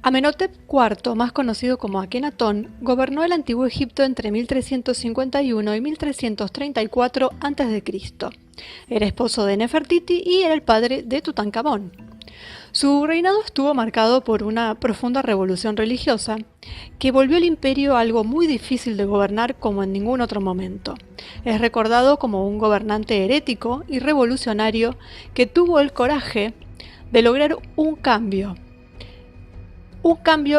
Amenhotep IV, más conocido como Akenatón, gobernó el Antiguo Egipto entre 1351 y 1334 a.C. Era esposo de Nefertiti y era el padre de Tutankamón. Su reinado estuvo marcado por una profunda revolución religiosa que volvió el imperio algo muy difícil de gobernar como en ningún otro momento. Es recordado como un gobernante herético y revolucionario que tuvo el coraje de lograr un cambio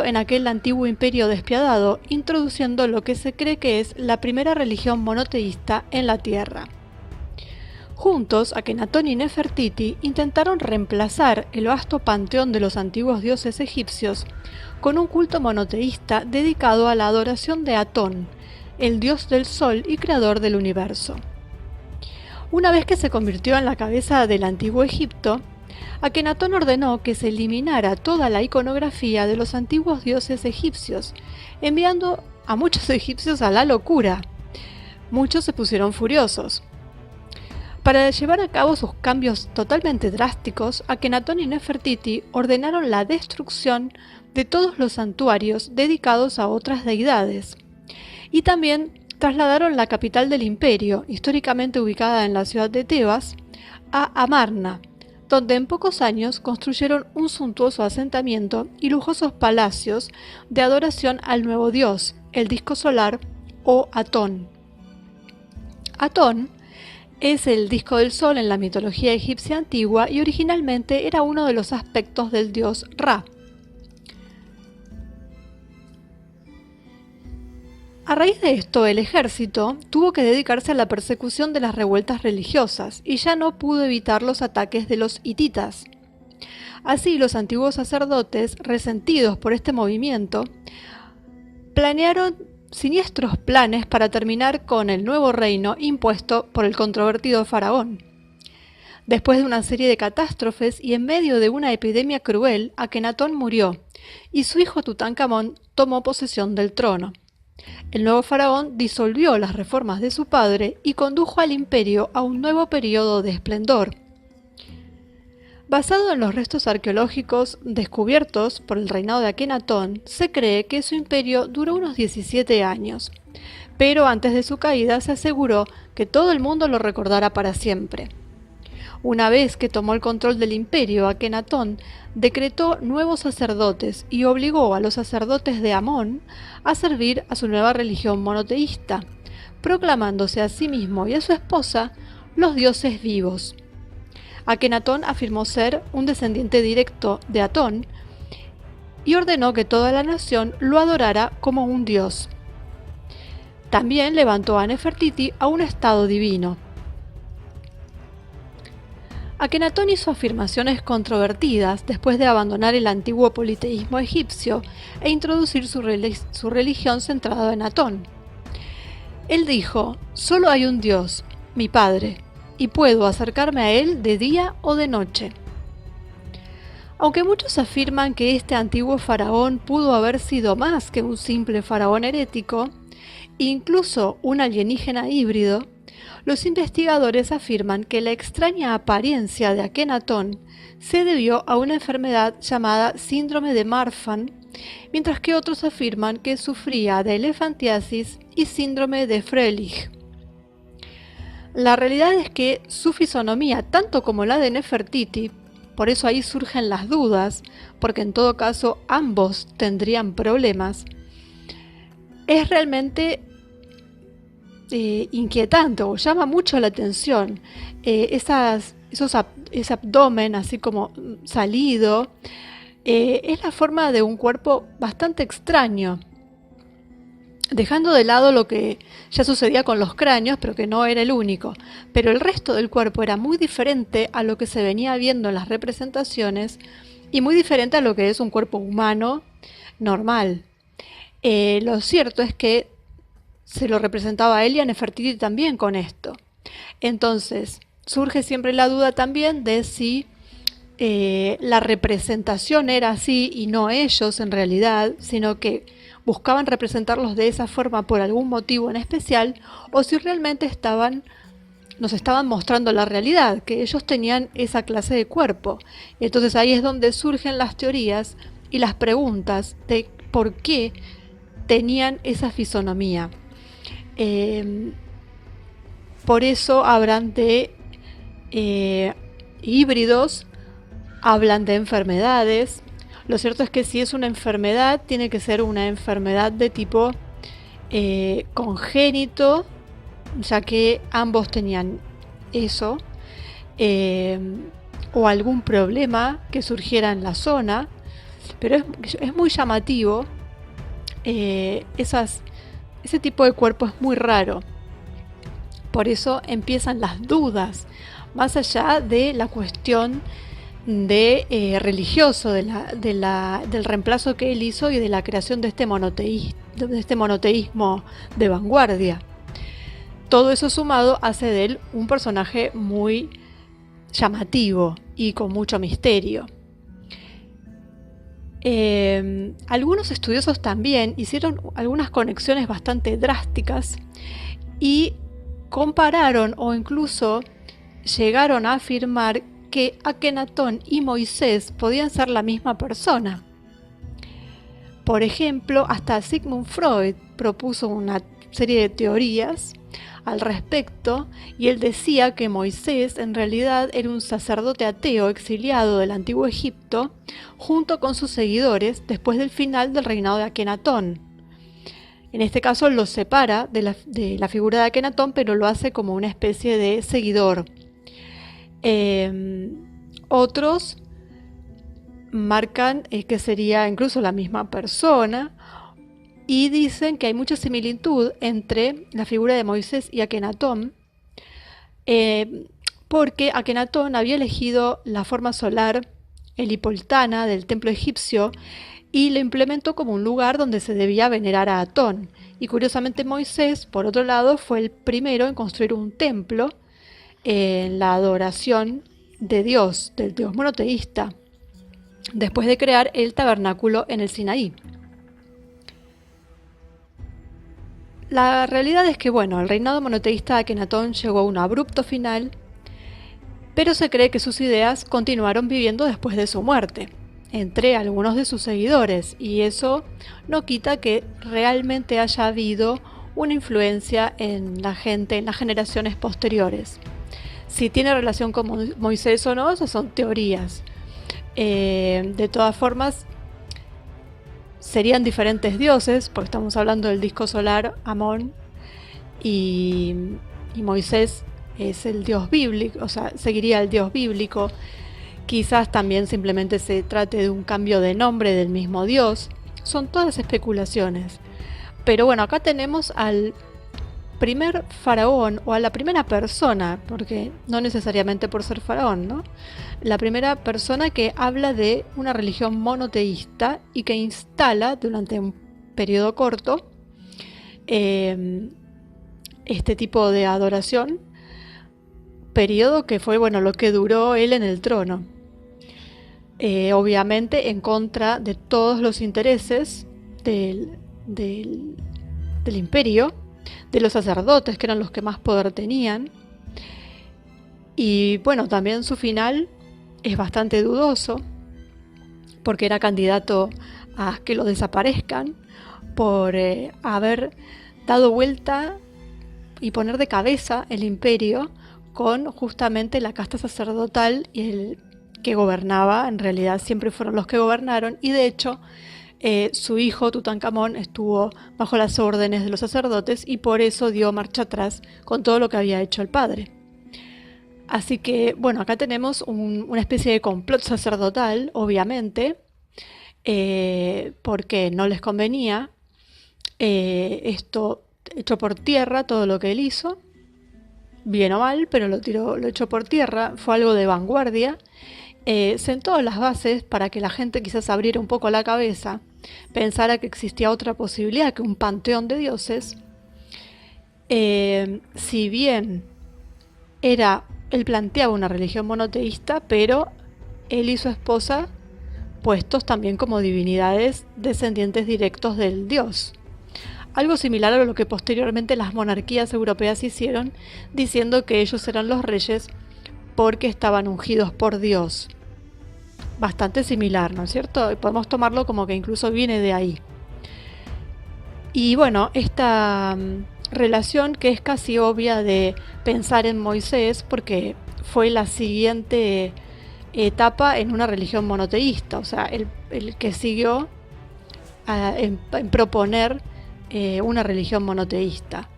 en aquel antiguo imperio despiadado, introduciendo lo que se cree que es la primera religión monoteísta en la Tierra. Juntos, Akenatón y Nefertiti intentaron reemplazar el vasto panteón de los antiguos dioses egipcios con un culto monoteísta dedicado a la adoración de Atón, el dios del sol y creador del universo. Una vez que se convirtió en la cabeza del antiguo Egipto, Akenatón ordenó que se eliminara toda la iconografía de los antiguos dioses egipcios, enviando a muchos egipcios a la locura. Muchos se pusieron furiosos. Para llevar a cabo sus cambios totalmente drásticos, Akenatón y Nefertiti ordenaron la destrucción de todos los santuarios dedicados a otras deidades, y también trasladaron la capital del imperio, históricamente ubicada en la ciudad de Tebas, a Amarna, donde en pocos años construyeron un suntuoso asentamiento y lujosos palacios de adoración al nuevo dios, el disco solar o Atón. Atón es el disco del sol en la mitología egipcia antigua y originalmente era uno de los aspectos del dios Ra. A raíz de esto, el ejército tuvo que dedicarse a la persecución de las revueltas religiosas y ya no pudo evitar los ataques de los hititas. Así, los antiguos sacerdotes, resentidos por este movimiento, planearon siniestros planes para terminar con el nuevo reino impuesto por el controvertido faraón. Después de una serie de catástrofes y en medio de una epidemia cruel, Akenatón murió y su hijo Tutankamón tomó posesión del trono. El nuevo faraón disolvió las reformas de su padre y condujo al imperio a un nuevo periodo de esplendor. Basado en los restos arqueológicos descubiertos por el reinado de Akenatón, se cree que su imperio duró unos 17 años, pero antes de su caída se aseguró que todo el mundo lo recordara para siempre. Una vez que tomó el control del imperio, Akenatón decretó nuevos sacerdotes y obligó a los sacerdotes de Amón a servir a su nueva religión monoteísta, proclamándose a sí mismo y a su esposa los dioses vivos. Akenatón afirmó ser un descendiente directo de Atón y ordenó que toda la nación lo adorara como un dios. También levantó a Nefertiti a un estado divino. Akenatón hizo afirmaciones controvertidas después de abandonar el antiguo politeísmo egipcio e introducir su religión centrada en Atón. Él dijo: «Solo hay un Dios, mi Padre, y puedo acercarme a Él de día o de noche». Aunque muchos afirman que este antiguo faraón pudo haber sido más que un simple faraón herético, incluso un alienígena híbrido, los investigadores afirman que la extraña apariencia de Akenatón se debió a una enfermedad llamada síndrome de Marfan, mientras que otros afirman que sufría de elefantiasis y síndrome de Froelich. La realidad es que su fisonomía, tanto como la de Nefertiti, por eso ahí surgen las dudas, porque en todo caso ambos tendrían problemas, es realmente inquietante o llama mucho la atención. Ese abdomen así como salido, es la forma de un cuerpo bastante extraño, dejando de lado lo que ya sucedía con los cráneos, pero que no era el único. Pero el resto del cuerpo era muy diferente a lo que se venía viendo en las representaciones y muy diferente a lo que es un cuerpo humano normal. Lo cierto es que se lo representaba a él y a Nefertiti también con esto. Entonces, surge siempre la duda también de si la representación era así y no ellos en realidad, sino que buscaban representarlos de esa forma por algún motivo en especial, o si realmente nos estaban mostrando la realidad, que ellos tenían esa clase de cuerpo. Entonces ahí es donde surgen las teorías y las preguntas de por qué tenían esa fisonomía. Por eso hablan de híbridos, hablan de enfermedades. Lo cierto es que si es una enfermedad, tiene que ser una enfermedad de tipo congénito, ya que ambos tenían eso, o algún problema que surgiera en la zona, pero es muy llamativo. Ese tipo de cuerpo es muy raro. Por eso empiezan las dudas, más allá de la cuestión religioso, del reemplazo que él hizo y de la creación de este monoteísmo de vanguardia. Todo eso sumado hace de él un personaje muy llamativo y con mucho misterio. Algunos estudiosos también hicieron algunas conexiones bastante drásticas y compararon o incluso llegaron a afirmar que Akenatón y Moisés podían ser la misma persona. Por ejemplo, hasta Sigmund Freud propuso una serie de teorías al respecto, y él decía que Moisés en realidad era un sacerdote ateo exiliado del antiguo Egipto junto con sus seguidores después del final del reinado de Akenatón. En este caso lo separa de la figura de Akenatón, pero lo hace como una especie de seguidor. Otros marcan que sería incluso la misma persona y dicen que hay mucha similitud entre la figura de Moisés y Akenatón, porque Akenatón había elegido la forma solar helipolitana del templo egipcio y lo implementó como un lugar donde se debía venerar a Atón. Y curiosamente Moisés, por otro lado, fue el primero en construir un templo en la adoración de Dios, del Dios monoteísta, después de crear el tabernáculo en el Sinaí. La realidad es que, el reinado monoteísta de Akenatón llegó a un abrupto final, pero se cree que sus ideas continuaron viviendo después de su muerte, entre algunos de sus seguidores, y eso no quita que realmente haya habido una influencia en la gente, en las generaciones posteriores. Si tiene relación con Moisés o no, esas son teorías. De todas formas, serían diferentes dioses, porque estamos hablando del disco solar Amón, y Moisés es el dios bíblico, o sea, seguiría el dios bíblico. Quizás también simplemente se trate de un cambio de nombre del mismo dios. Son todas especulaciones. Pero acá tenemos al primer faraón, o a la primera persona, porque no necesariamente por ser faraón, ¿no? La primera persona que habla de una religión monoteísta y que instala durante un periodo corto este tipo de adoración, periodo que fue lo que duró él en el trono. Obviamente en contra de todos los intereses del imperio, de los sacerdotes, que eran los que más poder tenían. Y también su final es bastante dudoso, porque era candidato a que lo desaparezcan por haber dado vuelta y poner de cabeza el imperio con justamente la casta sacerdotal y el que gobernaba. En realidad siempre fueron los que gobernaron, y de hecho su hijo Tutankamón estuvo bajo las órdenes de los sacerdotes y por eso dio marcha atrás con todo lo que había hecho el padre. Así que acá tenemos una especie de complot sacerdotal, obviamente, porque no les convenía esto echó por tierra todo lo que él hizo, bien o mal, pero lo echó por tierra. Fue algo de vanguardia. Sentó las bases para que la gente quizás abriera un poco la cabeza, pensara que existía otra posibilidad que un panteón de dioses. Si bien él planteaba una religión monoteísta, pero él y su esposa puestos también como divinidades descendientes directos del dios. Algo similar a lo que posteriormente las monarquías europeas hicieron, diciendo que ellos eran los reyes porque estaban ungidos por Dios. bastante similar, ¿no es cierto? Podemos tomarlo como que incluso viene de ahí. Y bueno, esta relación que es casi obvia de pensar en Moisés, porque fue la siguiente etapa en una religión monoteísta, o sea, el que siguió en proponer una religión monoteísta.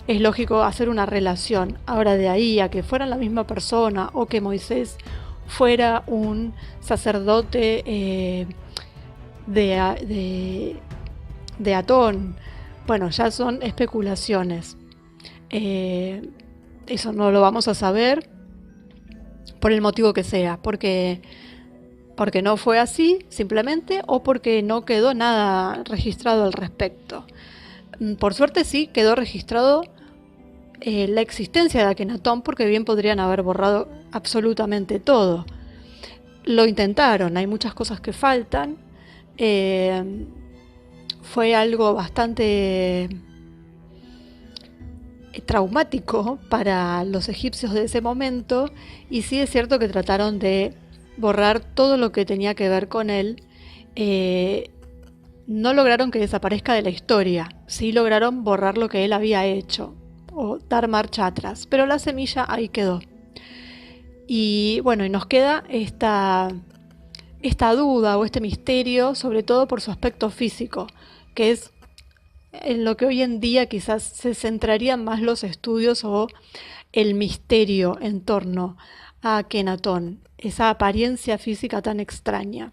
Es lógico hacer una relación. Ahora, de ahí a que fueran la misma persona o que Moisés fuera un sacerdote de Atón, bueno, ya son especulaciones. Eso no lo vamos a saber por el motivo que sea, porque no fue así simplemente, o porque no quedó nada registrado al respecto. Por suerte sí quedó registrado la existencia de Akenatón, porque bien podrían haber borrado absolutamente todo. Lo intentaron, hay muchas cosas que faltan. Fue algo bastante traumático para los egipcios de ese momento, y sí es cierto que trataron de borrar todo lo que tenía que ver con él. No lograron que desaparezca de la historia, sí lograron borrar lo que él había hecho o dar marcha atrás, pero la semilla ahí quedó. Y bueno, y nos queda esta duda o este misterio, sobre todo por su aspecto físico, que es en lo que hoy en día quizás se centrarían más los estudios o el misterio en torno a Akenatón, esa apariencia física tan extraña.